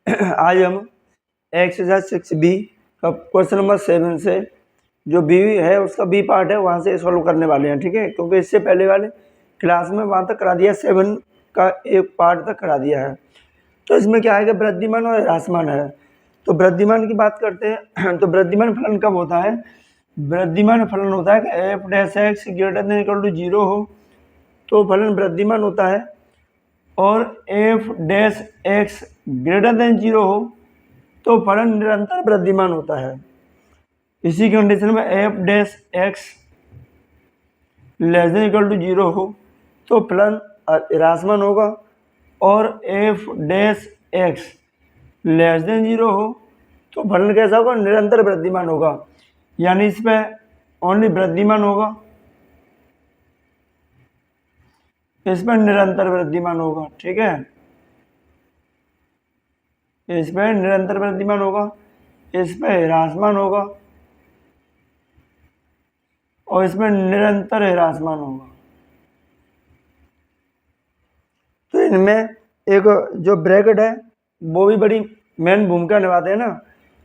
आज हम exercise 6B का क्वेश्चन नंबर 7 से जो बी है उसका बी पार्ट है वहाँ से सॉल्व करने वाले हैं, ठीक है। क्योंकि इससे पहले वाले क्लास में वहाँ तक करा दिया, 7 का एक पार्ट तक करा दिया है। तो इसमें क्या है कि वृद्धिमान और ह्रासमान है। तो वृद्धिमान की बात करते हैं तो वृद्धिमान फलन कब होता है? वृद्धिमान फलन होता है कि F dash X greater than equal to 0 हो तो फलन वृद्धिमान होता है, और F dash X greater than 0 हो तो फलन निरंतर वृद्धिमान होता है। इसी कंडीशन में F dash X less than equal to 0 हो तो फलन ह्रासमान होगा, और F dash X less than 0 हो तो फलन कैसा होगा? निरंतर वृद्धिमान होगा। यानी इस पर ओनली वृद्धिमान होगा, इस पर निरंतर वृद्धिमान होगा, ठीक है। इस पर निरंतर वृद्धिमान होगा, इस पर ह्रासमान होगा, और इसमें निरंतर ह्रासमान होगा। तो इनमें एक जो ब्रैकेट है वो भी बड़ी मेन भूमिका निभाते हैं ना।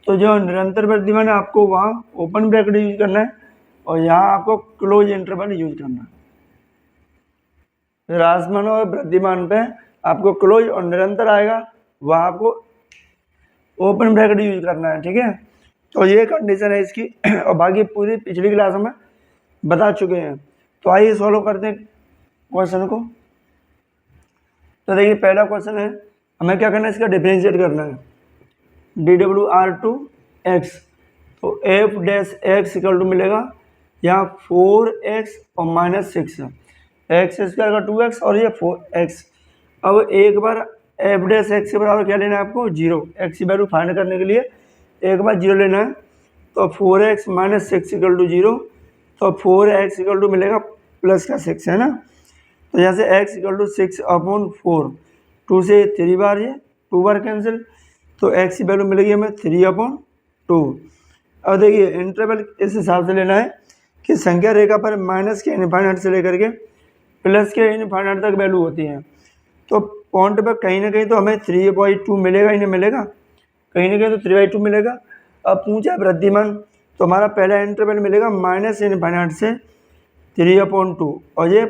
तो जो निरंतर वृद्धिमान है आपको वहाँ ओपन ब्रैकेट यूज करना है, और यहाँ आपको क्लोज इंटरवल यूज करना है। ह्रासमान और वृद्धिमान पे आपको क्लोज और निरंतर आएगा, वहाँ आपको ओपन ब्रैकेट यूज करना है, ठीक है। तो ये कंडीशन है इसकी और बाकी पूरी पिछली क्लास में बता चुके हैं। तो आइए सॉल्व करते हैं क्वेश्चन को। तो देखिए पहला क्वेश्चन है, हमें क्या करना है? इसका डिफरेंशिएट करना है। DWR2x तो F dash X equal to मिलेगा यहाँ 4x और -6 एक्स स्क्वायर का 2x और ये 4x। अब एक बार एफ डैश एक्स के बराबर क्या लेना है आपको? 0। एक्स की वैल्यू फाइंड करने के लिए एक बार 0 लेना है। तो 4x - 6 इक्वल टू 0, तो 4x इक्वल टू मिलेगा प्लस का 6 है ना। तो यहाँ से x इक्वल टू 6/4, 2 से 3 बार ये 2 बार कैंसिल, तो x की वैल्यू मिलेगी हमें 3/2। अब देखिए इंटरवल इस हिसाब से लेना है कि संख्या रेखा पर माइनस के इनफाइनाइट से लेकर के प्लस के इनफाइनाइट तक वैल्यू होती है। तो पॉइंट पर कहीं ना कहीं तो हमें 3/2 मिलेगा ही नहीं मिलेगा, कहीं ना कहीं तो 3/2 मिलेगा। अब पूछा वृद्धिमान, तो हमारा पहला इंटरवल मिलेगा माइनस इनफाइनाइट से 3/2, और ये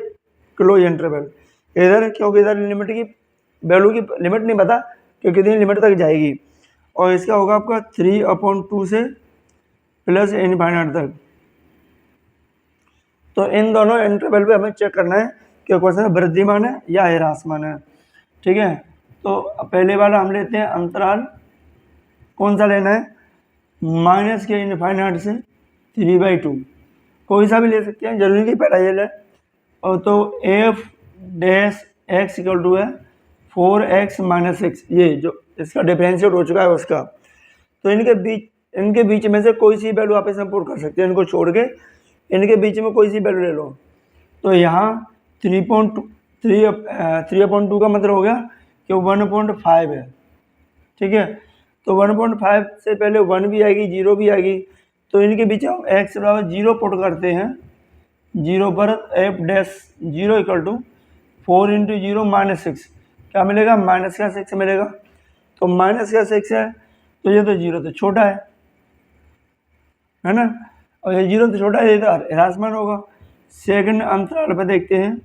क्लोज इंटरवल इधर, क्योंकि इधर लिमिट की वैल्यू की लिमिट नहीं पता कि कितनी लिमिट तक जाएगी, और इसका होगा आपका 3/2 से प्लस इनफाइनाइट तक। तो इन दोनों इंटरवल पे हमें चेक करना है कि क्वेश्चन वृद्धिमान है या ह्रासमान है, ठीक है। तो पहले वाला हम लेते हैं अंतराल, कौन सा लेना है? माइनस के इनफाइनाइट से 3/2, कोई सा भी ले सकते हैं, जरूरी नहीं पहला ये ले। और तो F dash X equal to है 4x - 6, ये जो इसका डिफरेंशिएट हो चुका है उसका। तो इनके बीच में से कोई सी वैल्यू आप इसमें पुट कर सकते हैं, इनको छोड़ के इनके बीच में कोई सी वैल्यू ले लो। तो यहाँ 3/2 का मतलब हो गया कि 1.5 है, ठीक है। तो 1.5 से पहले 1 भी आएगी, 0 भी आएगी, तो इनके बीच हम x बराबर 0 पुट करते हैं। 0 पर एफ डैश 0 इक्वल टू 4 × 0 -6, क्या मिलेगा? माइनस का 6 मिलेगा। तो माइनस का 6 है तो ये तो 0 तो छोटा है ना, और ये 0 तो छोटा है, ये तो ह्रासमान होगा। सेकंड अंतराल पर देखते हैं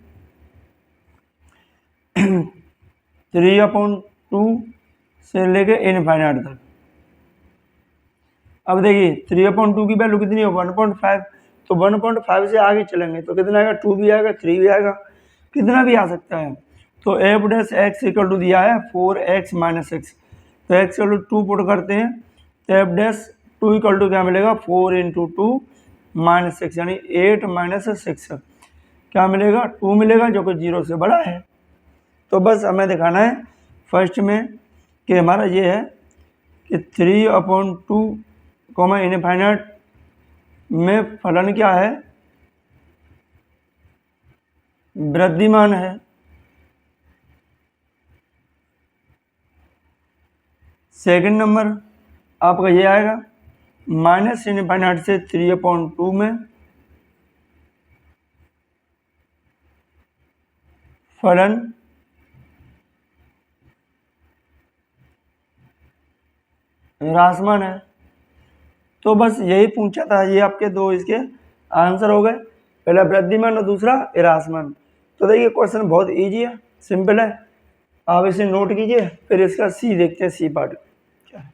3/2 से लेके इनफाइनाइट तक। अब देखिए 3/2 की वैल्यू कितनी है? 1.5, तो 1.5 से आगे चलेंगे तो कितना आएगा? 2 भी आएगा, 3 भी आएगा, कितना भी आ सकता है। तो F dash X equal to दिया है 4x - 6, तो x इक्वल टू 2 पुट करते हैं, तो एफ डैश 2 इक्वल टू क्या मिलेगा? 4 × 2 - 6, यानी 8 - 6, क्या मिलेगा? 2 मिलेगा, जो कि 0 से बड़ा है। तो बस हमें दिखाना है फर्स्ट में कि हमारा ये है कि 3/2 इनफाइनाइट में फलन क्या है? वृद्धिमान है। सेकंड नंबर आपका ये आएगा माइनस इनफाइनाइट से 3/2 में फलन ह्रासमान है। तो बस यही पूछा था, ये आपके दो इसके आंसर हो गए, पहला वृद्धिमान और दूसरा ह्रासमान। तो देखिए क्वेश्चन बहुत इजी है, सिंपल है, आप इसे नोट कीजिए। फिर इसका सी देखते हैं, सी पार्ट क्या है।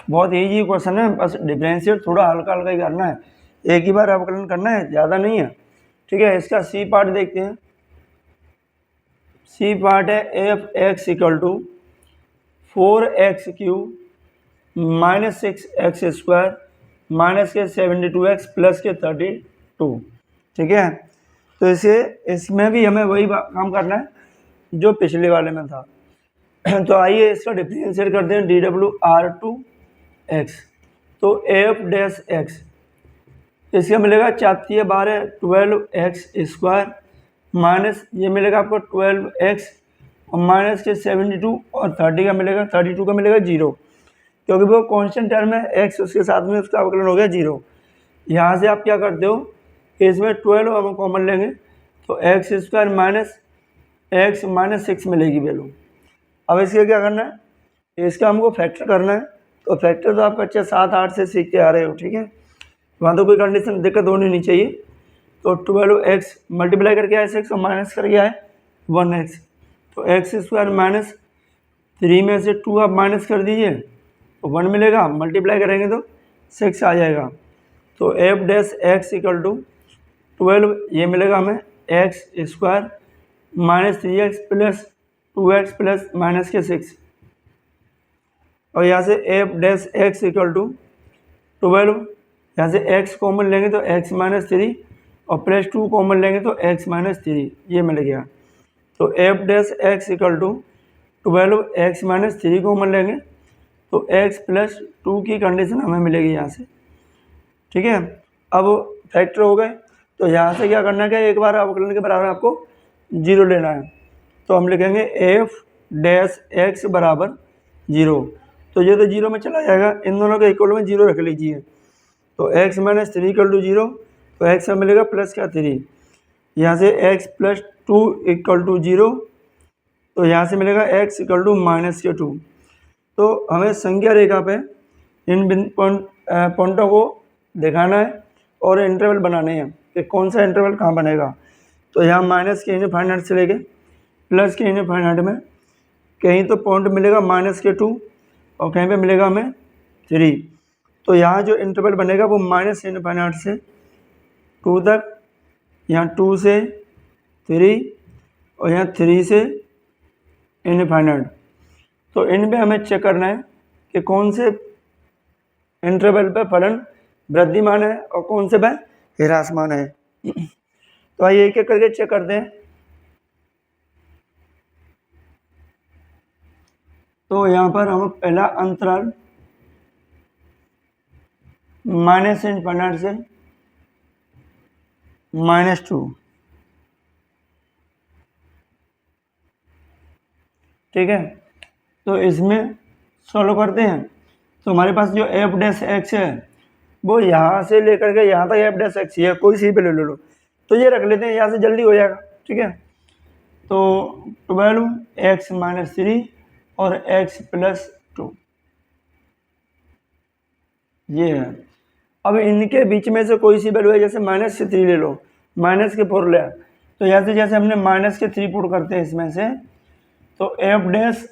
बहुत इजी क्वेश्चन है, बस डिफरेंशिएट थोड़ा हल्का हल्का ही करना है, एक ही बार अवकलन करना है, ज़्यादा नहीं है। ठीक है, इसका सी पार्ट देखते हैं। सी पार्ट है F X equal to 4x³ minus 6x² minus के 72x प्लस के 32। ठीक है, तो इसे इसमें भी हमें वही काम करना है जो पिछले वाले में था। तो आइए इसका डिफरेंशिएट करते हैं, DWR2x। तो एफ डैश एक्स इसका मिलेगा 4×12 12x² माइनस ये मिलेगा आपको 12x और माइनस के 72 और 30 का मिलेगा 32 का मिलेगा 0, क्योंकि वो कांस्टेंट टर्म है x, उसके साथ में उसका अवकलन हो गया 0। यहाँ से आप क्या करते हो, इसमें 12 हम कॉमन लेंगे तो x² माइनस x माइनस 6 मिलेगी वैल्यू। अब इसके क्या करना है, इसका हमको फैक्टर करना है। तो फैक्टर तो आप बच्चे 7-8 से सीखते आ रहे हो। ठीक है, वहाँ तो कोई कंडीशन दिक्कत होनी नहीं चाहिए। तो 12x मल्टीप्लाई करके आए 6 और माइनस करके आए 1x, तो x² माइनस 3 में से 2 आप माइनस कर दीजिए तो 1 मिलेगा, मल्टीप्लाई करेंगे तो 6 आ जाएगा। तो F dash X equal to 12 ये मिलेगा हमें x² minus 3x plus 2x plus minus के 6, और यहाँ से F dash X equal to 12, यहाँ से x कॉमन लेंगे तो x माइनस 3 और प्लस 2 कॉमन लेंगे तो x माइनस 3, ये मिल गया। तो F dash X equal to 12x minus 3 common लेंगे तो x प्लस 2 की कंडीशन हमें मिलेगी यहाँ से। ठीक है, अब फैक्टर हो गए, तो यहाँ से क्या करना है, कि एक बार अवकलन के बराबर आपको 0 लेना है। तो हम लिखेंगे एफ डैश एक्स बराबर 0, तो ये तो 0 में चला जाएगा, इन दोनों के इक्वल में 0 रख लीजिए। तो x माइनस 3 इक्वल टू 0, तो x में मिलेगा प्लस का 3, यहाँ से x प्लस 2 इक्वल टू 0, तो यहाँ से मिलेगा x इक्वल टू माइनस के 2। तो हमें संख्या रेखा पे इन पॉइंटों को दिखाना है और इंटरवल बनाने हैं कि कौन सा इंटरवल कहाँ बनेगा। तो यहाँ माइनस के इनफाइनाइट से लेके प्लस के इनफाइनाइट में कहीं तो पॉइंट मिलेगा माइनस के 2 और कहीं पे मिलेगा हमें 3। तो यहाँ जो इंटरवल बनेगा वो माइनस इनफाइनाइट से 2 तक, यहाँ 2 से 3 और यहाँ 3 से इनफाइनाइट। तो इनमें हमें चेक करना है कि कौन से इंटरवल पे फलन वृद्धिमान है और कौन से पे ह्रासमान है। तो आइए एक एक करके चेक करते हैं। तो यहाँ पर हम पहला अंतराल माइनस इनफाइनाइट से -2, ठीक है, तो इसमें सॉल्व करते हैं। तो हमारे पास जो एफ डैश एक्स है वो यहाँ से लेकर के यहाँ तक एफ डैश एक्स है, कोई सी पे ले लो, तो ये रख लेते हैं, यहाँ से जल्दी हो जाएगा। ठीक है, तो 12x माइनस 3 और x प्लस 2 ये है। अब इनके बीच में से कोई सी वैल्यू है, जैसे माइनस के 3 ले लो, माइनस के 4 ले, तो यहाँ से जैसे हमने माइनस के 3 पुट करते हैं इसमें से, तो F dash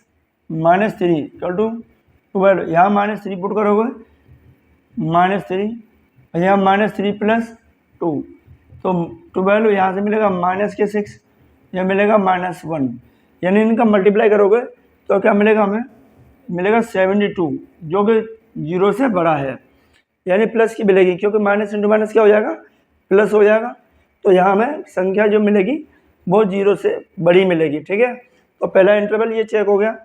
minus 3 equal to 12, यहाँ माइनस 3 पुट करोगे -3 और यहाँ -3 प्लस 2, तो 12 यहाँ से मिलेगा माइनस के 6, यह मिलेगा -1, यानी इनका मल्टीप्लाई करोगे तो क्या मिलेगा, हमें मिलेगा 72, जो कि 0 से बड़ा है, यानी प्लस की मिलेगी, क्योंकि माइनस इंटू माइनस क्या हो जाएगा, प्लस हो जाएगा। तो यहाँ हमें संख्या जो मिलेगी वो 0 से बड़ी मिलेगी। ठीक है, तो पहला इंटरवल ये चेक हो गया।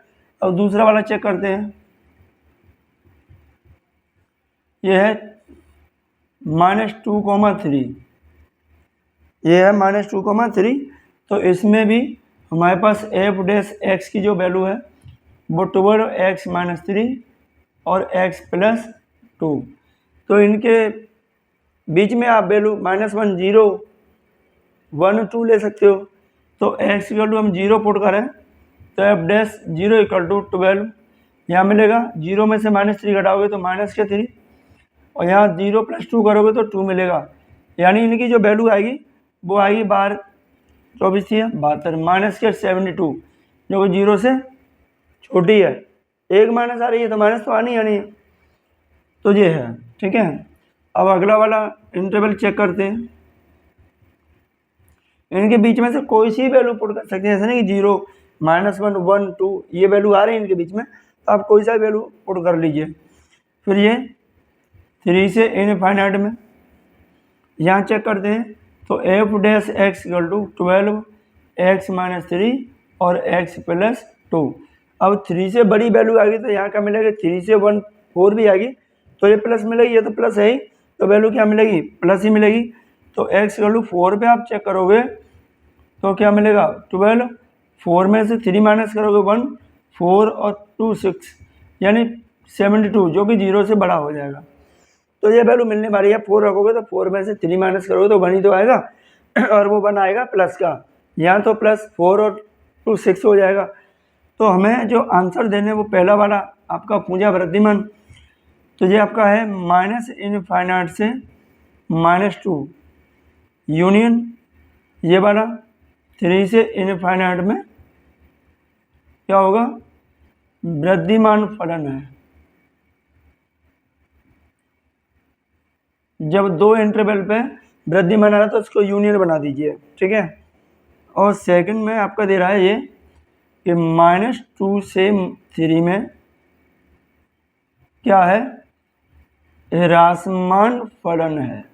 अब दूसरा वाला चेक करते हैं, ये है -2, 3, ये है -2, 3। तो इसमें भी हमारे पास एफ डैश एक्स की जो वैल्यू है वो 12x-3 और x+2। तो इनके बीच में आप वैल्यू -1, 0, 1, 2 ले सकते हो। तो x = हम 0 पुट करें तो एफ डैश 0 = 12 यहाँ मिलेगा। 0 में से -3 घटाओगे तो -3 और यहाँ 0 + 2 करोगे तो 2 मिलेगा। यानी इनकी जो वैल्यू आएगी वो आएगी 12, 24 है 72, -72 जो कि 0 से छोटी है। एक माइनस आ रही है तो माइनस तो आनी है। तो ये है, ठीक है। अब अगला वाला इंटरवल चेक करते हैं। इनके बीच में से कोई सी वैल्यू पुट कर सकते हैं, ऐसा नहीं कि 0, -1, 1, 2 ये वैल्यू आ रही है इनके बीच में, तो आप कोई सा वैल्यू पुट कर लीजिए। फिर ये 3 से इनफाइनाइट में यहाँ चेक करते हैं तो एफ डैश एक्स = 12 x-3 और x+2। अब 3 से बड़ी वैल्यू आ गई तो यहाँ क्या मिलेगा, 3 से 1 4 भी आएगी तो ये प्लस मिलेगी, ये तो प्लस है ही, तो वैल्यू क्या मिलेगी, प्लस ही मिलेगी। तो x = 4 पे आप चेक करोगे तो क्या मिलेगा 12, 4 में से 3 माइनस करोगे 1, 4 और 2 6 यानी 72 जो कि 0 से बड़ा हो जाएगा। तो ये वैल्यू मिलने वाली है। 4 रखोगे तो 4 में से 3 माइनस करोगे तो 1 ही तो आएगा और वो 1 आएगा प्लस का, यहाँ तो +4 और 2 6 हो जाएगा। तो हमें जो आंसर देने वो पहला वाला आपका पूंजा वृद्धिमान, तो ये आपका है -∞ से -2 यूनियन ये वाला 3 से इनफाइनाइट में क्या होगा, वृद्धिमान फलन है। जब 2 इंटरवल पे वृद्धिमान आ रहा तो उसको यूनियन बना दीजिए, ठीक है। और सेकंड में आपका दे रहा है ये कि -2 से 3 में क्या है, ह्रासमान फलन है।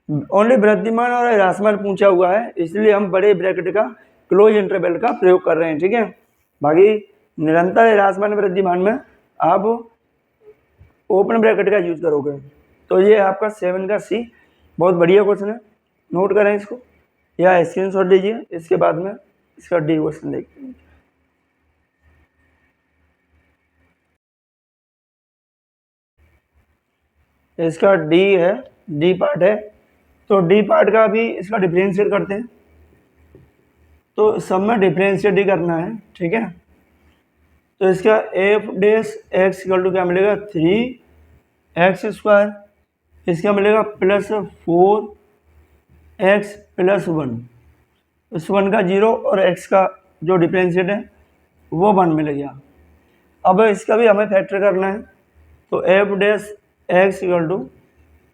ओनली वृद्धिमान और ह्रासमान पूछा हुआ है, इसलिए हम बड़े ब्रैकेट का क्लोज इंटरवल का प्रयोग कर रहे हैं, ठीक है। बाकी निरंतर ह्रासमान वृद्धिमान में आप ओपन ब्रैकेट का यूज करोगे। तो ये आपका 7 का सी बहुत बढ़िया क्वेश्चन है, नोट करें इसको या स्क्रीनशॉट लीजिए, इसके बाद में इसका डी क्वेश्चन देखते हैं। इसका डी है, डी पार्ट है, तो डी पार्ट का भी इसका डिफरेंशिएट करते हैं। तो सब में डिफरेंशिएट ही करना है, ठीक है। तो इसका एफ डैश एक्स = क्या मिलेगा, 3x², इसका मिलेगा +4x+1, इस 1 का 0 और x का जो डिफरेंशिएट है वो 1 मिल गया। अब इसका भी हमें फैक्टर करना है, तो F dash x =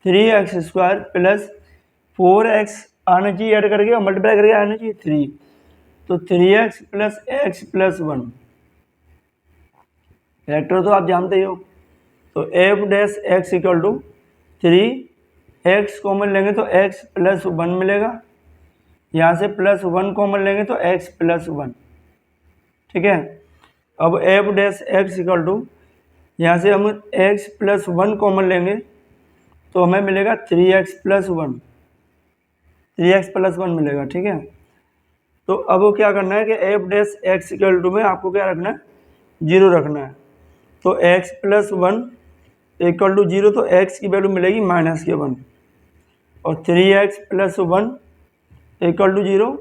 3x² + 4x आना चाहिए, ऐड करके और मल्टीप्लाई करके आना चाहिए 3, तो 3x + x+1 फैक्टर तो आप जानते ही हो। तो F dash x = 3x common लेंगे तो x+1 मिलेगा, यहाँ से +1 कॉमन लेंगे तो x+1, ठीक है। अब एफ डैश एक्स = यहाँ से हम x+1 कॉमन लेंगे तो हमें मिलेगा 3x+1, 3x+1 मिलेगा, ठीक है। तो अब वो क्या करना है कि एफ डैश एक्स = में आपको क्या रखना है, 0 रखना है। तो x+1 = 0, तो x की वैल्यू मिलेगी -1 और 3x+1 = 0,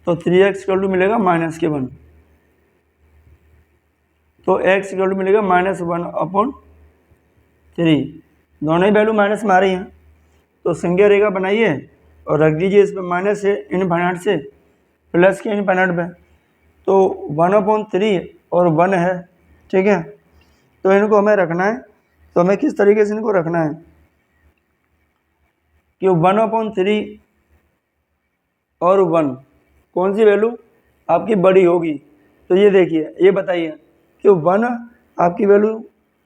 तो 3x = मिलेगा -1, तो x = मिलेगा -1/3। दोनों ही वैल्यू माइनस में आ रही हैं, तो संख्या रेखा बनाइए और रख दीजिए इस पर माइनस से इनफाइनाइट से प्लस के इनफाइनाइट पे, तो 1/3 और 1 है, ठीक है। तो इनको हमें रखना है, तो हमें किस तरीके से इनको रखना है कि 1/3 और 1 कौन सी वैल्यू आपकी बड़ी होगी। तो ये देखिए, ये बताइए कि 1 आपकी वैल्यू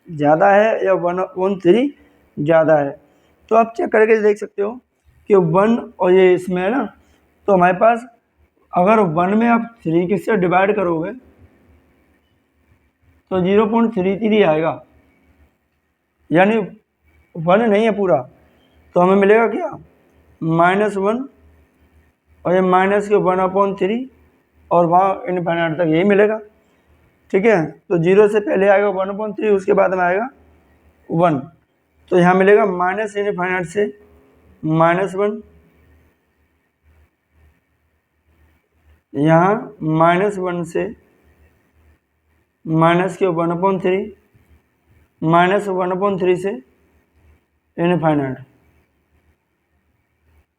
ज़्यादा है या 1/3 ज़्यादा है। तो आप चेक करके देख सकते हो कि 1 और ये इसमें है ना, तो हमारे पास अगर 1 में आप 3 किससे डिवाइड करोगे तो 0.33 आएगा, यानी 1 नहीं है पूरा। तो हमें मिलेगा क्या, -1 और ये -1/3 और वहाँ इनफाइनाइट तक यही मिलेगा। ठीक है, तो 0 से पहले आएगा 1/3, उसके बाद में आएगा 1, तो यहाँ मिलेगा माइनस इनफाइनाइट से -1, यहाँ -1 से -1/3, -1/3 से इनफाइनाइट,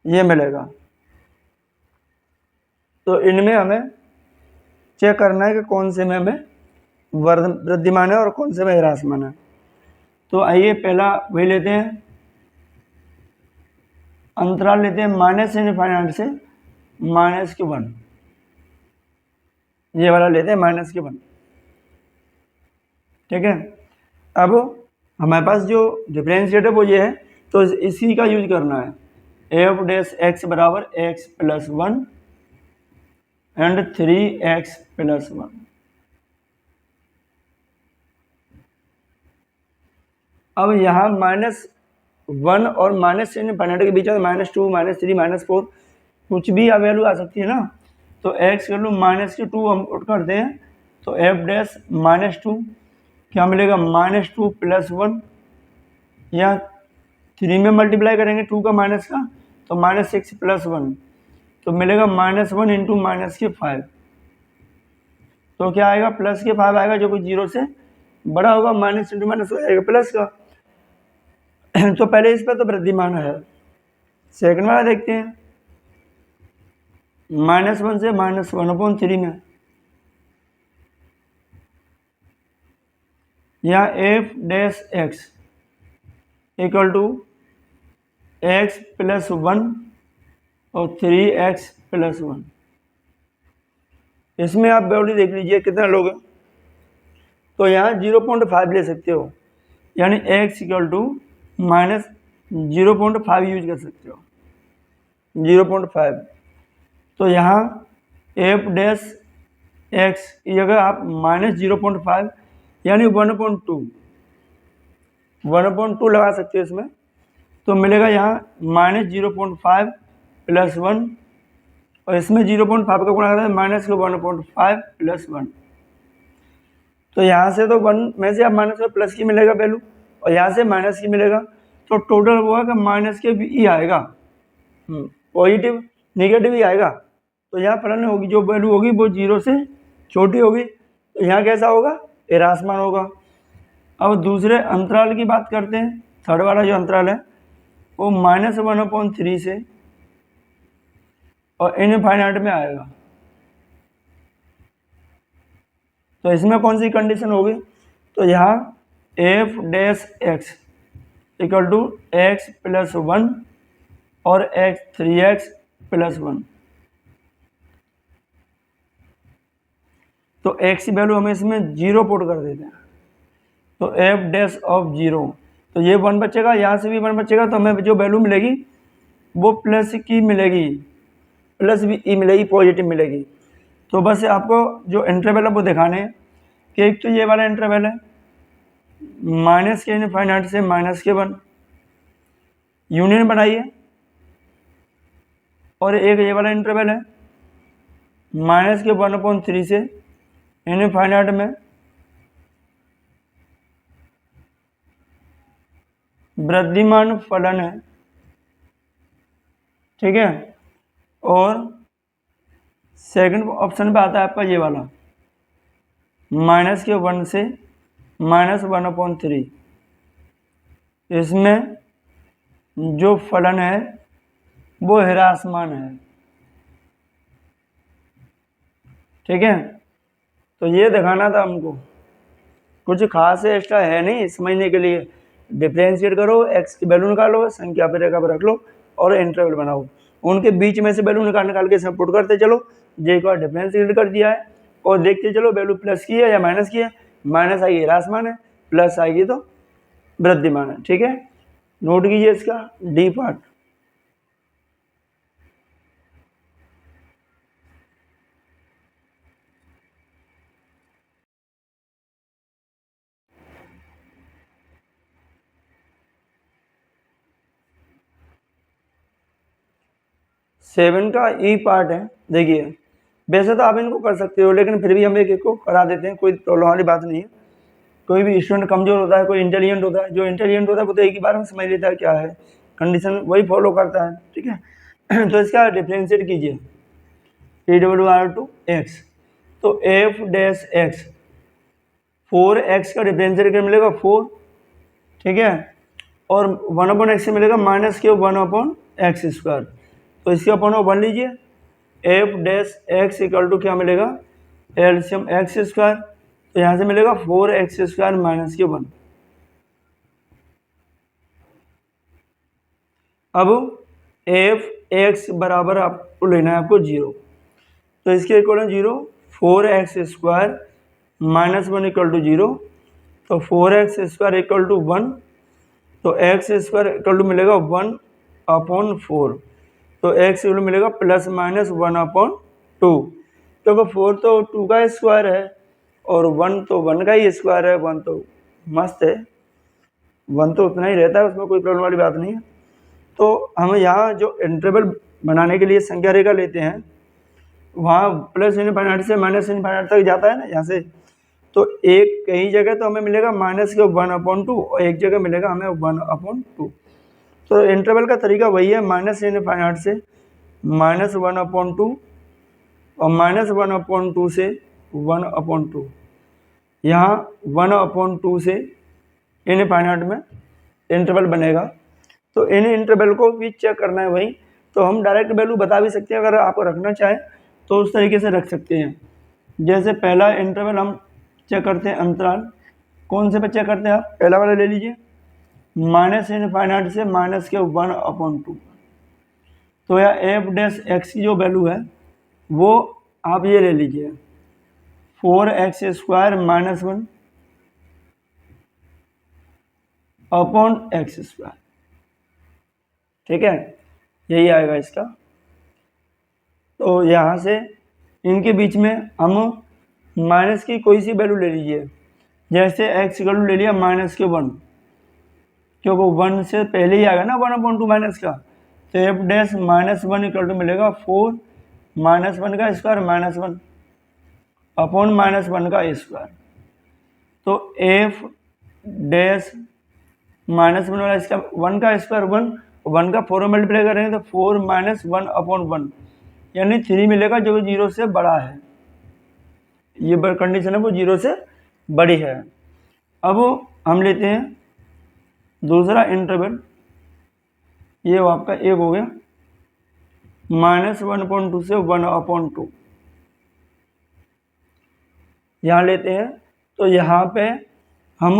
ये मिलेगा। तो इनमें हमें चेक करना है कि कौन से में हमें वृद्धिमान है और कौन से में ह्रासमान है। तो आइए पहला वही लेते हैं, अंतराल लेते हैं माइनस इनफाइनाइट से -1, ये वाला लेते हैं -1। ठीक है, अब हमारे पास जो डिफरेंशिएट है वो ये है, तो इसी का यूज करना है, एफ डैश एक्स बराबर x + 1 एंड 3x + 1। अब यहाँ -1 और माइनस इनफाइनाइट के बीच में -2, -3, -4 कुछ भी वैल्यू आ सकती है ना। तो x की वैल्यू -2 हम पुट करते हैं, तो f डैश -2 क्या मिलेगा, -2 + 1, या 3 में मल्टीप्लाई करेंगे 2 का माइनस का, तो -6 + 1, तो मिलेगा -1 × -5। तो क्या आएगा, +5 आएगा, जो कि 0 से बड़ा होगा, माइनस इंटू माइनस हो जाएगा प्लस का। तो पहले इस पर तो वृद्धिमान है। सेकंड वाला देखते हैं, -1 से -1/3 में, या f dash x equal to x + 1 और 3x + 1। इसमें आप वैल्यू देख लीजिए कितना लोगे, तो यहाँ 0.5 ले सकते हो, यानी x इक्वल टू -0.5 यूज कर सकते हो, 0.5। तो यहाँ f डैश x की जगह आप -0.5 यानी 1/2 लगा सकते हो इसमें, तो मिलेगा यहाँ -0.5 + 1, और इसमें 0.5 का गुणा करते हैं -1.5 + 1। तो यहाँ से तो 1 में से आप माइनस और प्लस की मिलेगा वैल्यू, और यहाँ से माइनस की मिलेगा, तो टोटल वो है कि माइनस के भी आएगा, पॉजिटिव नेगेटिव ही आएगा। तो यहाँ फलन होगी, जो वैल्यू होगी वो 0 से छोटी होगी, तो यहाँ कैसा होगा, ह्रासमान होगा। अब दूसरे अंतराल की बात करते हैं, थर्ड वाला जो अंतराल है वो -1/3 से और इनफाइनाइट में आएगा। तो इसमें कौन सी कंडीशन होगी, तो यहाँ f dash x equal to x + 1 और 3x + 1। तो x की वैल्यू हमें इसमें 0 पुट कर देते हैं, तो f डैश ऑफ 0, तो ये 1 बचेगा, यहाँ से भी 1 बचेगा, तो हमें जो वैल्यू मिलेगी वो प्लस की मिलेगी, प्लस भी ई मिलेगी, पॉजिटिव मिलेगी। तो बस आपको जो इंटरवल है वो दिखाने हैं, कि एक तो ये वाला इंटरवल है माइनस के इनफाइनाइट से -1 यूनियन बनाइए, और एक ये वाला इंटरवल है -1/3 से इनफाइनाइट में वृद्धिमान फलन है। ठीक है, और सेकंड ऑप्शन पे आता है आपका ये वाला -1 से -1/3, इसमें जो फलन है वो ह्रासमान है। ठीक है, तो ये दिखाना था हमको, कुछ खास एक्स्ट्रा है नहीं समझने के लिए। डिफरेंशिएट करो, x की वैल्यू निकालो, संख्या पर रेखा पर रख लो और इंटरवल बनाओ, उनके बीच में से वैल्यू निकाल के सब पुट करते चलो। जे एक बार डिफरेंशिएट कर दिया है और देखते चलो वैल्यू प्लस की है या माइनस की है, माइनस आएगी ह्रासमान है, प्लस आएगी तो वृद्धिमान है। ठीक है, नोट कीजिए इसका डी पार्ट। 7 का ई पार्ट है। देखिए वैसे तो आप इनको कर सकते हो, लेकिन फिर भी हम एक एक को करा देते हैं, कोई प्रॉब्लम वाली बात नहीं है। कोई भी स्टूडेंट कमज़ोर होता है, कोई इंटेलिजेंट होता है, जो इंटेलिजेंट होता है वो तो एक ही बार में समझ लेता है क्या है कंडीशन, वही फॉलो करता है, ठीक है। तो इसका डिफ्रेंशिएट कीजिए TWR2x, तो f डैश x 4x का डिफ्रेंशिएट क्या मिलेगा 4, ठीक है, और 1/x से मिलेगा माइनस के 1/x², तो इसके अपन 1 लीजिए, f dash x equal to क्या मिलेगा एलसीएम x², तो यहाँ से मिलेगा 4x² माइनस के 1। अब एफ एक्स बराबर आपको लेना है आपको 0, तो इसके equal 0, 4x² minus 1 equal to 0, तो 4x² इक्वल टू 1, तो x² इक्वल टू मिलेगा 1/4, तो x इक्वल मिलेगा प्लस माइनस 1/2, क्योंकि 4 तो 2 का स्क्वायर है और 1 तो 1 का ही स्क्वायर है। 1 तो मस्त है, 1 तो उतना ही रहता है, उसमें कोई प्रॉब्लम वाली बात नहीं है। तो हम यहाँ जो इंटरवल बनाने के लिए संख्या रेखा लेते हैं, वहाँ प्लस इनफाइनाइट से माइनस इनफाइनाइट तक जाता है ना यहाँ से, तो एक कई जगह तो हमें मिलेगा माइनस के 1/2 और एक जगह मिलेगा हमें 1/2। तो इंटरवल का तरीका वही है, माइनस इनफाइनाइट से माइनस 1/2 और माइनस 1/2 से 1/2, यहाँ 1/2 से इनफाइनाइट में इंटरवल बनेगा। तो इन इंटरवल को भी चेक करना है वही, तो हम डायरेक्ट वैल्यू बता भी सकते हैं, अगर आप रखना चाहें तो उस तरीके से रख सकते हैं। जैसे पहला इंटरवल हम चेक करते हैं अंतराल, कौन से पे चेक करते हैं आप, पहला वाला ले लीजिए, माइनस इनफाइनाइट से माइनस के 1/2, तो यह एफ डैश एक्स की जो वैल्यू है वो आप ये ले लीजिए 4x² माइनस 1 अपॉन x², ठीक है, यही आएगा इसका। तो यहाँ से इनके बीच में हम माइनस की कोई सी वैल्यू ले लीजिए, जैसे x इक्वल टू ले लिया माइनस के 1, क्योंकि 1 से पहले ही आएगा ना 1/2 माइनस का, तो F dash minus 1 equal to मिलेगा 4 माइनस 1 का स्क्वायर माइनस 1 अपॉन माइनस 1 का स्क्वायर, तो एफ डैश माइनस 1 वाला इसका 1 का स्क्वायर 1 का 4 में मल्टीप्लाई करेंगे तो 4 माइनस 1/1, यानी 3 मिलेगा, जो 0 से बड़ा है, ये कंडीशन है वो 0 से बड़ी है। अब हम लेते हैं दूसरा इंटरवल, ये आपका एक हो गया माइनस 1/2 से 1/2, यहाँ लेते हैं, तो यहाँ पे हम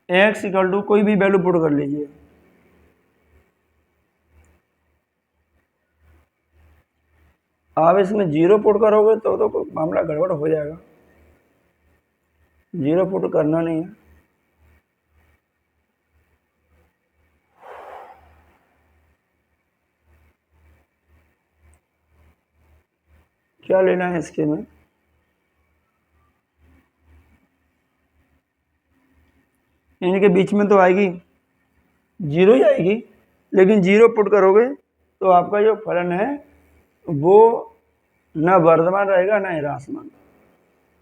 x इक्वल टू कोई भी वैल्यू पुट कर लीजिए, आप इसमें 0 पुट करोगे तो मामला गड़बड़ हो जाएगा, 0 पुट करना नहीं है। क्या लेना है इसके में, इनके बीच में तो आएगी 0 ही आएगी, लेकिन 0 पुट करोगे तो आपका जो फलन है वो ना वर्धमान रहेगा ना ह्रासमान,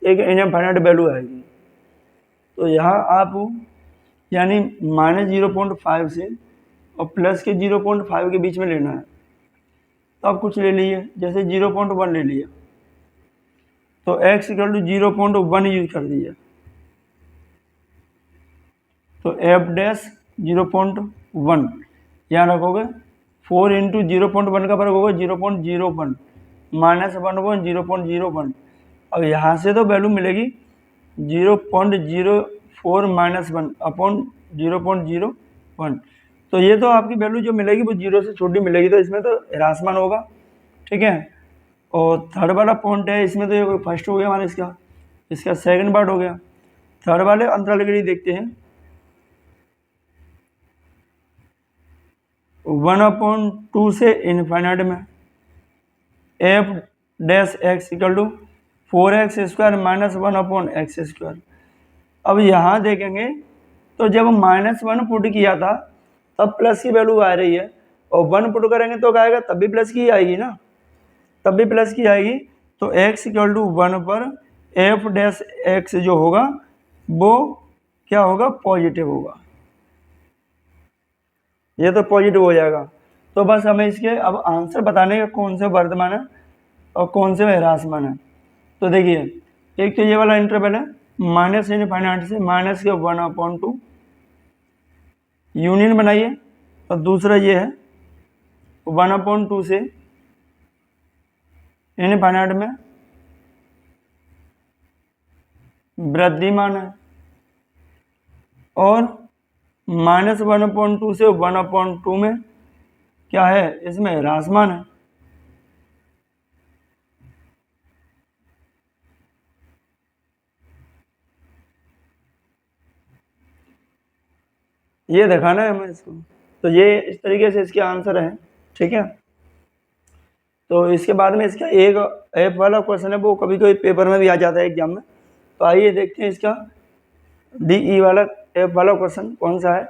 एक इनफाइनाइट वैल्यू आएगी। तो यहाँ आप यानी माइनस 0.5 से और प्लस के 0.5 के बीच में लेना है, तो आप कुछ ले लीजिए, जैसे 0.1 ले लिया, तो x इक्वल टू 0.1 यूज कर दीजिए, तो एफ डैश 0.1 यहाँ रखोगे, 4 इंटू 0.1 का फर्क होगा 0.01 माइनस 1/0.01, अब यहाँ से तो वैल्यू मिलेगी 0.04 माइनस 1 अपॉन 0.01, तो ये तो आपकी वैल्यू जो मिलेगी वो 0 से छोटी मिलेगी, तो इसमें तो ह्रासमान होगा, ठीक है। और थर्ड वाला पॉइंट है, इसमें तो ये फर्स्ट हो गया हमारा, इसका सेकंड पार्ट हो गया। थर्ड वाले अंतराल के लिए देखते हैं, 1/2 से इनफाइनाइट में F dash X equal to 4x² minus 1/x²। अब यहाँ देखेंगे तो जब -1 पुट किया था तब प्लस की वैल्यू आ रही है, और 1 पुट करेंगे तो क्या आएगा, तब भी प्लस की आएगी ना, तब भी प्लस की आएगी। तो x इक्वल टू 1 पर एफ डैश एक्स जो होगा वो क्या होगा, पॉजिटिव होगा, ये तो पॉजिटिव हो जाएगा। तो बस हमें इसके अब आंसर बताने का कौन से वर्तमान है और कौन से ह्रासमान है। तो देखिए, एक तो ये वाला इंटरवल है माइनस इनफाइनाइट से माइनस के 1/2 यूनियन बनाइए, और दूसरा ये है 1/2 से इनफाइनाइट में वृद्धिमान है, और -1/2 से 1/2 में क्या है, इसमें ह्रासमान है। ये दिखाना है हमें इसको। तो ये इस तरीके से इसके आंसर है, ठीक है। तो इसके बाद में इसका एक एफ वाला क्वेश्चन है, वो कभी कभी पेपर में भी आ जाता है एग्जाम में। तो आइए देखते हैं इसका DE वाला एफ वाला क्वेश्चन कौन सा है।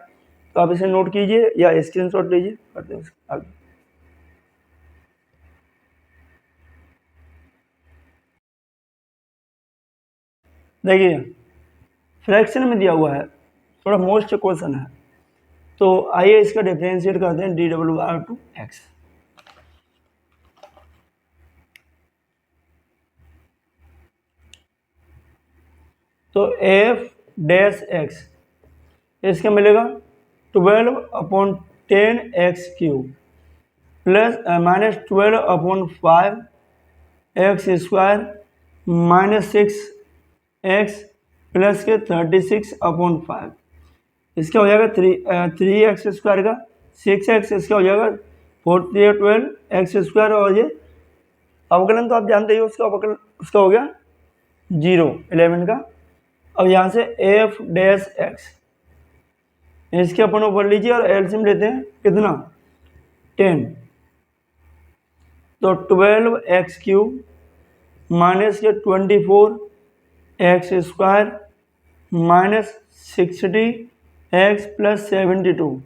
तो आप इसे नोट कीजिए या स्क्रीनशॉट लीजिए, करते हैं आगे। देखिए, फ्रैक्शन में दिया हुआ है, थोड़ा मोस्ट क्वेश्चन है। तो आइए इसका डिफरेंशिएट करते हैं DWR/X। तो F डैश एक्स इसका मिलेगा 12/10x³ plus -12/5x² -6x plus के 36/5। इसका हो जाएगा 3x² का 6x, इसका हो जाएगा 4×12x², और ये अवकलन तो आप जानते ही हो, उसका अवकलन उसका हो गया 0 11 का। अब यहाँ से एफ डैश एक्स इसके अपन ऊपर लीजिए और एलसीएम लेते हैं कितना, 10। तो 12x³ माइनस के 24x² माइनस 60x प्लस 72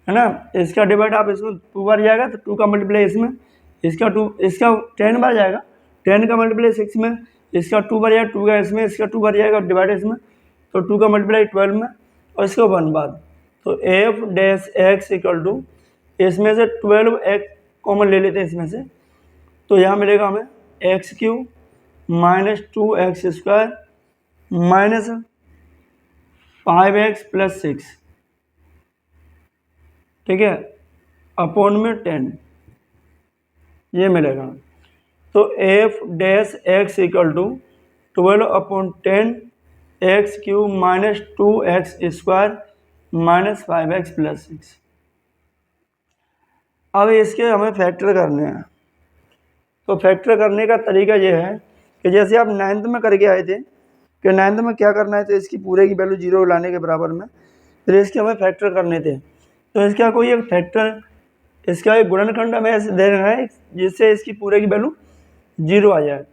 है ना। इसका डिवाइड आप इसमें 2 बार जाएगा तो 2 का मल्टीप्लाई इसमें, इसका 10 बार जाएगा, 10 का मल्टीप्लाई 6 में, इसका 2 बार जाएगा 2 का इसमें, इसका 2 बार जाएगा डिवाइड इसमें, तो 2 का मल्टीप्लाई 12 में, और इसका 1 बार। तो F dash X equal to इसमें से 12x कॉमन ले लेते हैं इसमें से, तो यहाँ मिलेगा हमें x³ minus 2x² minus 5x plus 6, ठीक है, अपॉन में 10 ये मिलेगा। तो F dash X equal to 12/10x³ minus 2x² minus 5x plus 6। अब इसके हमें फैक्टर करने हैं। तो फैक्टर करने का तरीका ये है कि जैसे आप 9th में करके आए थे कि 9th में क्या करना है, तो इसकी पूरे की वैल्यू 0 लाने के बराबर में फिर इसके हमें फैक्टर करने थे। तो इसका कोई एक फैक्टर, इसका एक गुणनखंड हमें ऐसे दे रहा है जिससे इसकी पूरे की वैल्यू 0 आ जाए।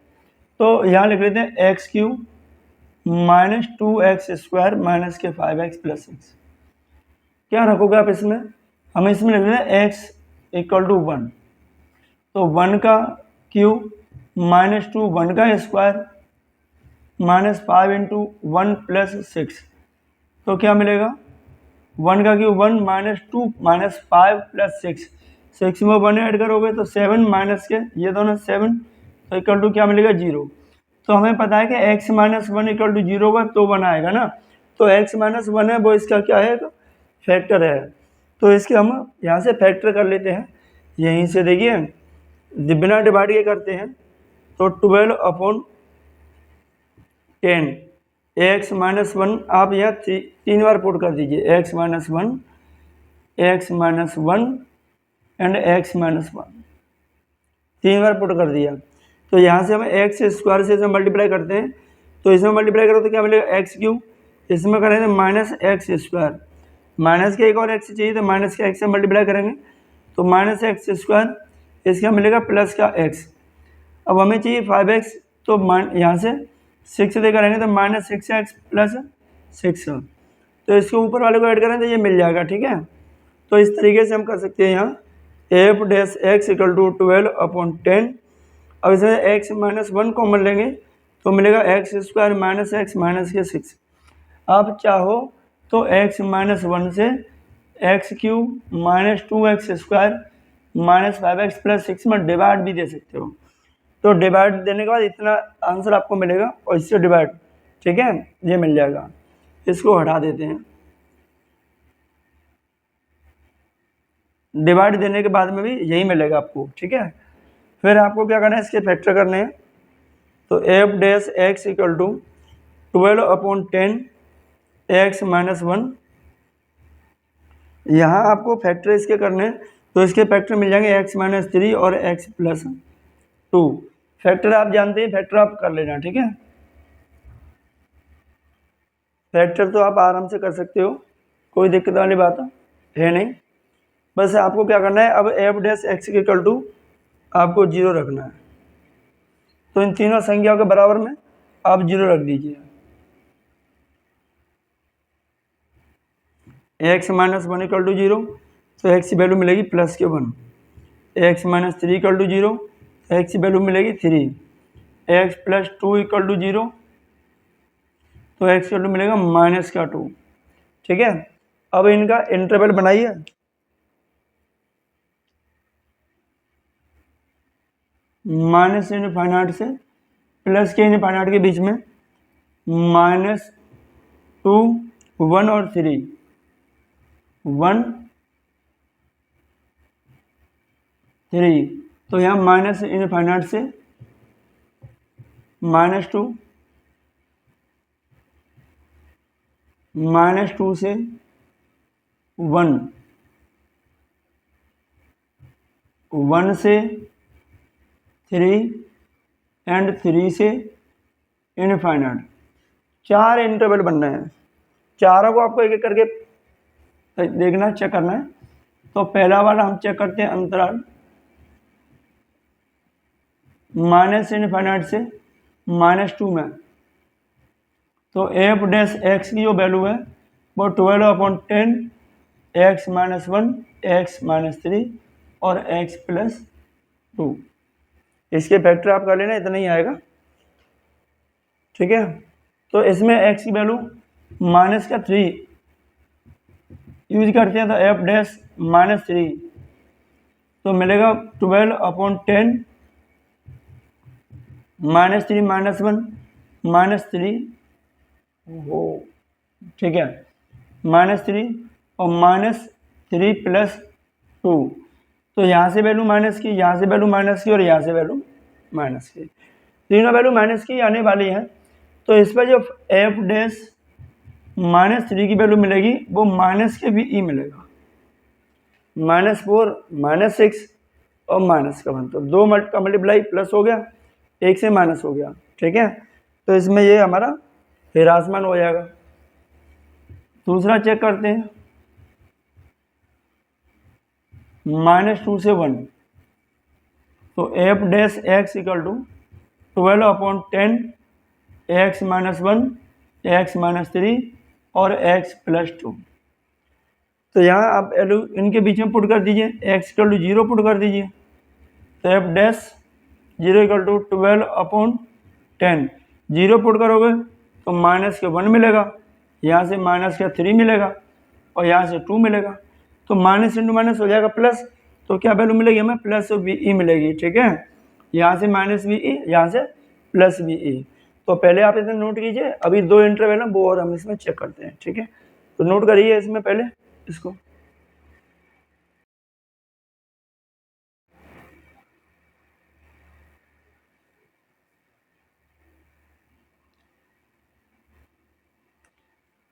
तो यहाँ लिख लेते हैं x³ माइनस 2x² माइनस के 5x प्लस 6। क्या रखोगे आप इसमें, हमें इसमें लिख लेते हैं x इक्वल टू 1, तो 1 का क्यूब माइनस 2 1 का स्क्वायर माइनस 5 इंटू 1 प्लस 6, तो क्या मिलेगा 1 का क्यूब 1 माइनस 2 माइनस 5 प्लस 6 में 1 ऐड करोगे तो 7 माइनस के ये दोनों 7, तो इक्वल टू क्या मिलेगा 0। तो हमें पता है कि x माइनस 1 इक्वल टू 0 होगा तो 1 आएगा ना, तो x माइनस 1 है वो इसका क्या है, फैक्टर है। तो इसके हम यहाँ से फैक्टर कर लेते हैं, यहीं से देखिए बिना डिवाइड के करते हैं। तो 12/10 x माइनस 1 आप यहाँ 3 बार पुट कर दीजिए, x minus 1 x minus 1 and x minus 1 3 bar put कर दिया। तो यहाँ से हमें x² से मल्टीप्लाई करते हैं, तो इसमें मल्टीप्लाई करो तो क्या मिलेगा x³, इसमें करेंगे माइनस x², माइनस के एक और x चाहिए तो माइनस का x से मल्टीप्लाई करेंगे तो माइनस x², इसका मिलेगा प्लस का x। अब हमें चाहिए 5x, तो यहाँ से 6 से करेंगे तो माइनस 6x प्लस 6, तो इसके ऊपर वाले को ऐड करें तो ये मिल जाएगा, ठीक है। तो इस तरीके से हम कर सकते हैं यहाँ F dash X equal to 12/10। अब इसमें एक्स माइनस 1 कॉमन लेंगे तो मिलेगा x square minus x minus के 6। आप चाहो तो एक्स माइनस 1 से x cube minus 2x square minus 5x plus 6 में डिवाइड भी दे सकते हो। तो डिवाइड देने के बाद इतना आंसर आपको मिलेगा और इससे डिवाइड, ठीक है, ये मिल जाएगा। इसको हटा देते हैं। डिवाइड देने के बाद में भी यही मिलेगा आपको, ठीक है। फिर आपको क्या करना है, इसके फैक्टर करने हैं। तो F dash X equal to 12/10 X minus 1। यहाँ आपको फैक्टर इसके करने हैं तो इसके फैक्टर मिल जाएंगे एक्स माइनस 3 और एक्स प्लस 2। फैक्टर आप जानते हैं, फैक्टर आप कर लेना, ठीक है। फैक्टर तो आप आराम से कर सकते हो, कोई दिक्कत वाली बात है नहीं। बस आपको क्या करना है, अब एफ डैश एक्स के इक्वल टू आपको 0 रखना है। तो इन तीनों संख्याओं के बराबर में आप 0 रख दीजिए। एक्स माइनस 1 इक्वल टू 0, तो एक्स की वैल्यू मिलेगी प्लस के 1। एक्स माइनस 3 इक्वल टू 0, तो एक्स की वैल्यू मिलेगी 3। एक्स प्लस 2 इक्वल टू 0, तो एक्स की वैल्यू मिलेगा माइनस का 2, ठीक है। अब इनका इंटरवल बनाइए। माइनस इनफाइनाइट से प्लस के इनफाइनाइट के बीच में -2, 1 और 3, 1 3। तो यहाँ माइनस इनफाइनाइट से -2, -2 से 1, 1 से 3 एंड 3 से इनफाइनाइट। 4 इंटरवल बनना है। चारों को आपको एक एक करके देखना, चेक करना है। तो पहला वाला हम चेक करते हैं अंतराल माइनस इनफाइनाइट से -2 में। तो एफ डैश एक्स की जो वैल्यू है वो 12/10 एक्स माइनस 1 एक्स माइनस 3 और एक्स प्लस 2। इसके फैक्टर आप कर लेना, इतना ही आएगा, ठीक है। तो इसमें एक्स की वैल्यू माइनस का 3 यूज करते हैं तो एफ डैश -3 तो मिलेगा 12/10 -3 -1 -3 वो, ठीक है, -3 और -3 प्लस 2। तो यहाँ से वैल्यू माइनस की, यहाँ से वैल्यू माइनस की और यहाँ से वैल्यू माइनस की, तीनों वैल्यू माइनस की आने वाली है। तो इस पर जो एफ डैश -3 की वैल्यू मिलेगी वो माइनस के भी ई मिलेगा, -4 -6 और माइनस का 1। तो 2 का मल्टीप्लाई प्लस हो गया, 1 से माइनस हो गया, ठीक है। तो इसमें ये हमारा हिरासमान हो जाएगा। दूसरा चेक करते हैं -2 से 1। तो F dash X equal to 12/10 X minus 1 X minus 3 और एक्स प्लस 2। तो यहाँ आप वैल्यू इनके बीच में पुट कर दीजिए, एक्स इक्वल टू 0 पुट कर दीजिए। तो F dash 0 equal to 12/10, 0 put करोगे तो माइनस के 1 मिलेगा, यहाँ से माइनस का 3 मिलेगा और यहाँ से 2 मिलेगा। तो माइनस इंटू माइनस हो जाएगा प्लस, तो क्या वैल्यू मिलेगी हमें, प्लस वी ई मिलेगी, ठीक है। यहाँ से माइनस वी ई, यहाँ से प्लस वी ई। तो पहले आप इसे नोट कीजिए, अभी 2 इंटरवल है वो और हम इसमें चेक करते हैं, ठीक है। तो नोट करिए इसमें पहले इसको।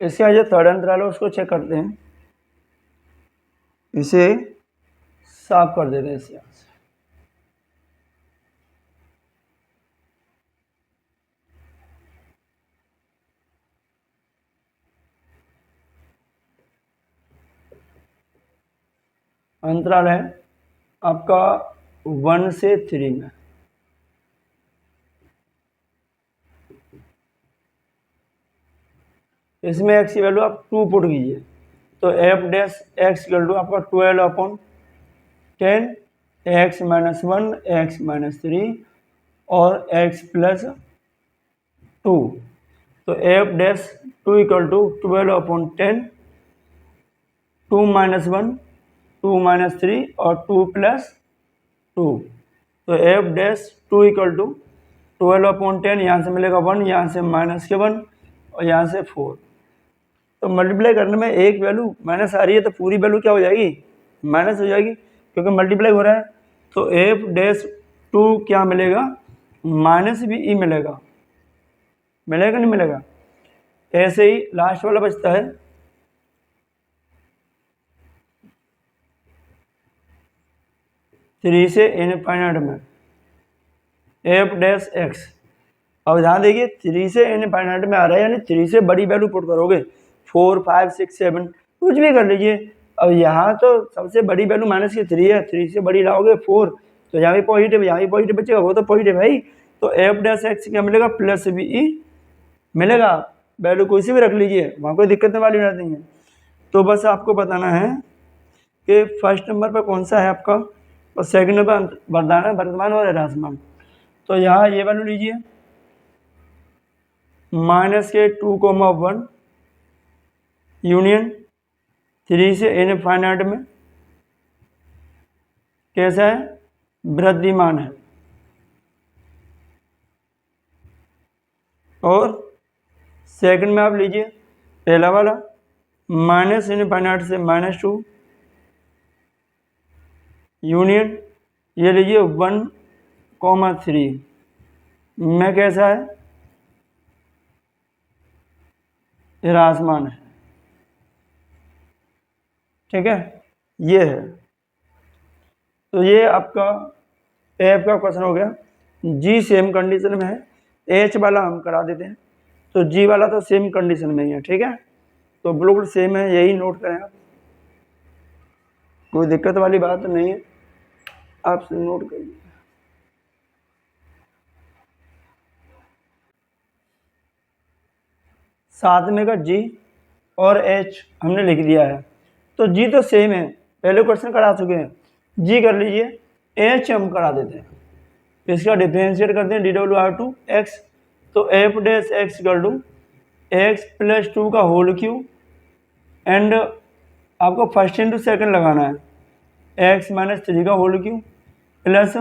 इसका जो थर्ड अंतराल है उसको चेक करते हैं। इसे साफ कर देते हैं इसे यहाँ से। अंतराल है आपका 1 से 3 में। इसमें एक्स की वैल्यू आप 2 पुट कीजिए, तो F dash X equal to आपका 12/10 x - 1 x - 3 और x + 2। तो एफ डैश 2 इक्वल टू 12/10 2 - 1 2 - 3 और 2 + 2। तो एफ डैश 2 इक्वल टू 12/10, यहाँ से मिलेगा 1, यहाँ से -1 और यहाँ से 4। तो मल्टीप्लाई करने में एक वैल्यू माइनस आ रही है तो पूरी वैल्यू क्या हो जाएगी, माइनस हो जाएगी, क्योंकि मल्टीप्लाई हो रहा है। तो एफ डैश 2 क्या मिलेगा, -BE मिलेगा, मिलेगा नहीं मिलेगा। ऐसे ही लास्ट वाला बचता है 3 से इनफाइनाइट में एफ डैश एक्स। अब ध्यान देखिए 3 से इनफाइनाइट में आ रहा है, यानी 3 से बड़ी वैल्यू पुट करोगे, 4 5 6 7 कुछ भी कर लीजिए। अब यहाँ तो सबसे बड़ी वैल्यू -3 है, 3 से बड़ी लाओगे 4, तो यहाँ भी पॉजिटिव, यहाँ भी पॉजिटिव बचेगा, वो तो पॉजिटिव है ही। तो एफ डैश एक्स क्या मिलेगा, +BE मिलेगा। वैल्यू कोई सी भी रख लीजिए, वहाँ कोई दिक्कत वाली बात नहीं है। तो बस आपको बताना है कि फर्स्ट नंबर पर कौन सा है आपका, और सेकंड नंबर वर्तमान और ह्रासमान। तो यहाँ ये वैल्यू लीजिए -2,1 यूनियन 3 से इनफाइनाइट में कैसा है, वृद्धिमान है। और सेकंड में आप लीजिए पहला वाला -इनफाइनाइट से -2 यूनियन ये लीजिए 1,3 में कैसा है, ह्रासमान है। ठीक है, ये है। तो ये आपका एफ का क्वेश्चन हो गया। जी सेम कंडीशन में है, एच वाला हम करा देते हैं, तो जी वाला तो सेम कंडीशन में ही है। ठीक है, तो बिल्कुल सेम है, यही नोट करें आप, कोई दिक्कत वाली बात नहीं है, आप नोट करिए। साथ में का जी और एच हमने लिख दिया है, तो जी तो सेम है, पहले क्वेश्चन करा चुके हैं, जी कर लीजिए, एच हम करा देते हैं, इसका डिफरेंशिएट करते हैं dw/2 x। तो F dash X equal to X + 2 का होल क्यूब, एंड आपको फर्स्ट इंटू सेकंड लगाना है, x - 3 का होल क्यूब प्लस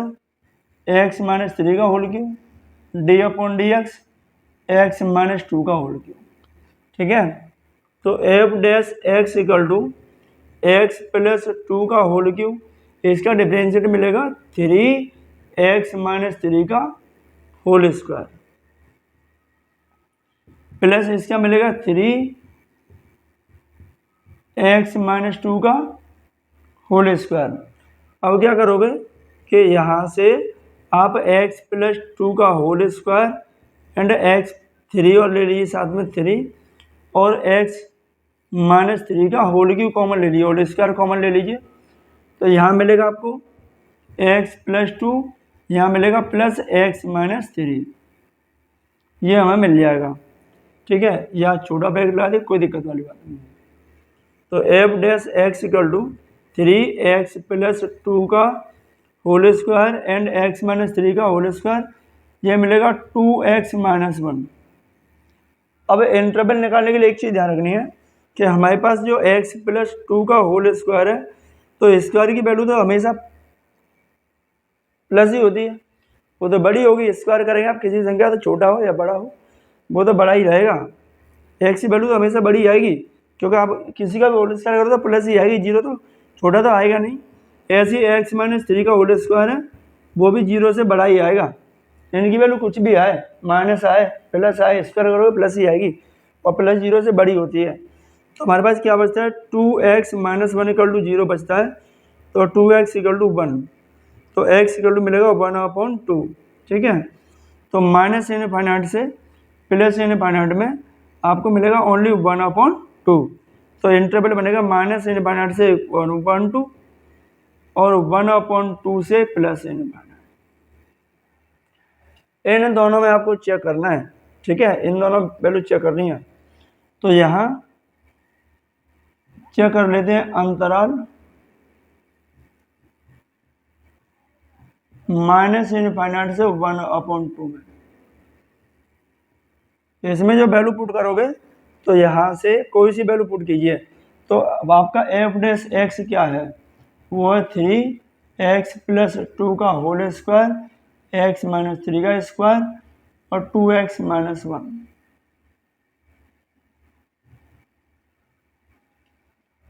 x - 3 का होल क्यूब d/dx x - 2 का होल क्यूब। ठीक है, तो F dash X equal to X + 2 का होल क्यूब, इसका डिफरेंशिएट मिलेगा 3x - 3 का होल स्क्वायर प्लस इसका मिलेगा 3x - 2 का होल स्क्वायर। अब क्या करोगे कि यहाँ से आप x + 2 का होल स्क्वायर एंड x 3 और ले लीजिए साथ में 3 और x - 3 का होल क्यूब कॉमन ले लीजिए, होल स्क्वायर कॉमन ले लीजिए। तो यहाँ मिलेगा आपको x + 2, यहाँ मिलेगा +x - 3, ये हमें मिल जाएगा। ठीक है, या छोटा ब्रैकेट लगा दे, कोई दिक्कत वाली बात नहीं। तो F dash X equal to 3x + 2 का होल स्क्वायर एंड x - 3 का होल स्क्वायर, ये मिलेगा 2x - 1। अब इंटरवल निकालने के लिए एक चीज़ ध्यान रखनी है कि हमारे पास जो x + 2 का होल स्क्वायर है, तो स्क्वायर की वैल्यू तो हमेशा प्लस ही होती है, वो तो बड़ी होगी। स्क्वायर करेंगे आप किसी संख्या, तो छोटा हो या बड़ा हो, वो तो बड़ा ही रहेगा। एक्स की वैल्यू तो हमेशा बड़ी आएगी, क्योंकि आप किसी का भी होल स्क्वायर करो तो प्लस ही आएगी, जीरो तो छोटा तो आएगा नहीं। ऐसे ही x - 3 का होल स्क्वायर है, वो भी जीरो से बड़ा ही आएगा। इनकी वैल्यू कुछ भी आए, माइनस आए प्लस आए, स्क्वायर करोगे प्लस ही आएगी, और प्लस जीरो से बड़ी होती है। तो हमारे पास क्या बचता है, 2x - 1 = 0 बचता है, तो 2x = 1, तो x = मिलेगा 1/2। ठीक है, तो -इनफाइनाइट से +इनफाइनाइट में आपको मिलेगा ओनली 1/2। तो इंटरवल बनेगा -इनफाइनाइट से 1/2 और 1/2 से +इनफाइनाइट। इन दोनों में आपको चेक करना है। ठीक है, इन दोनों वैल्यू चेक करनी है। तो यहाँ चेक कर लेते हैं अंतराल -∞ से 1/2 में। इसमें जो वैल्यू पुट करोगे तो यहाँ से कोई सी वैल्यू पुट कीजिए, तो अब आपका f' क्या है, वो है 3x + 2 का होल स्क्वायर, x - 3 का स्क्वायर और 2x - 1।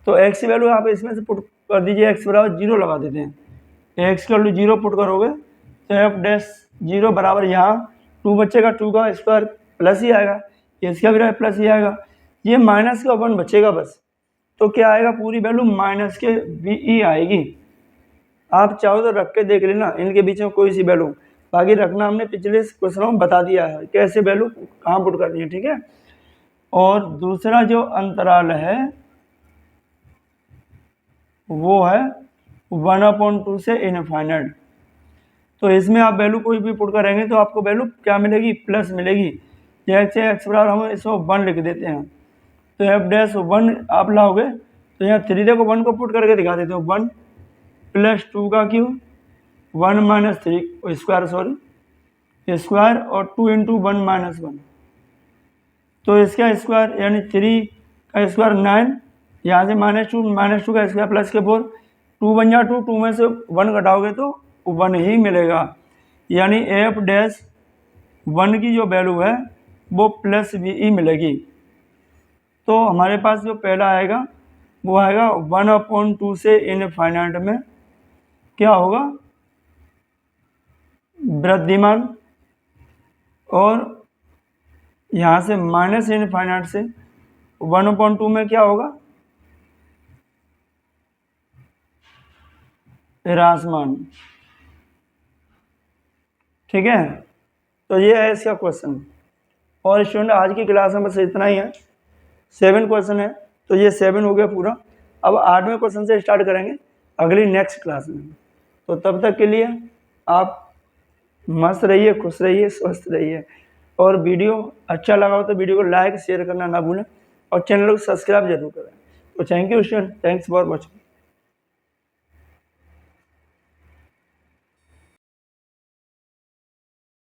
तो x की वैल्यू आप इसमें से पुट कर दीजिए, x बराबर 0 लगा देते हैं। x की वैल्यू 0 पुट करोगे तो f' 0 बराबर यहाँ 2 बचेगा, 2 का स्क्वायर प्लस ही आएगा, इसका भी प्लस ही आएगा, ये माइनस का 1 बचेगा बस। तो क्या आएगा, पूरी वैल्यू माइनस के VE आएगी। आप चाहो तो रख के देख लेना इनके बीच में कोई सी वैल्यू, बाकी रखना हमने पिछले क्वेश्चनों में बता दिया है कैसे वैल्यू कहाँ पुट करनी है, ठीक है। और दूसरा जो अंतराल है वो है 1/2 से इनफाइनाइट। तो इसमें आप वैल्यू कोई भी पुट करेंगे तो आपको वैल्यू क्या मिलेगी, प्लस मिलेगी। जैसे x बराबर हम इसको 1 लिख देते हैं, तो f' 1 आप लाओगे तो यहाँ 3 देखो 1 को पुट करके दिखा देते हो, 1 + 2 का क्यूब 1 - 3 स्क्वायर और 2 × 1 - 1, तो इसका स्क्वायर यानी 3 का स्क्वायर 9, यहाँ से -2 का स्क्वायर प्लस के 4, 2 बन जा 2, 2 में से 1 घटाओगे तो 1 ही मिलेगा, यानी f' 1 की जो वैल्यू है वो प्लस VE मिलेगी। तो हमारे पास जो पहला आएगा वो आएगा 1/2 से इनफाइनाइट में क्या होगा, वृद्धिमान, और यहाँ से -∞ से 1/2 में क्या होगा, ह्रासमान, ठीक है। तो ये है इसका क्वेश्चन। और स्टूडेंट आज की क्लास में बस इतना ही है, 7 क्वेश्चन है, तो ये 7 हो गया पूरा। अब 8वें क्वेश्चन से स्टार्ट करेंगे अगली नेक्स्ट क्लास में। तो तब तक के लिए आप मस्त रहिए, खुश रहिए, स्वस्थ रहिए, और वीडियो अच्छा लगा हो तो वीडियो को लाइक शेयर करना ना भूलें और चैनल को सब्सक्राइब जरूर करें। तो thank you student, thanks for watching.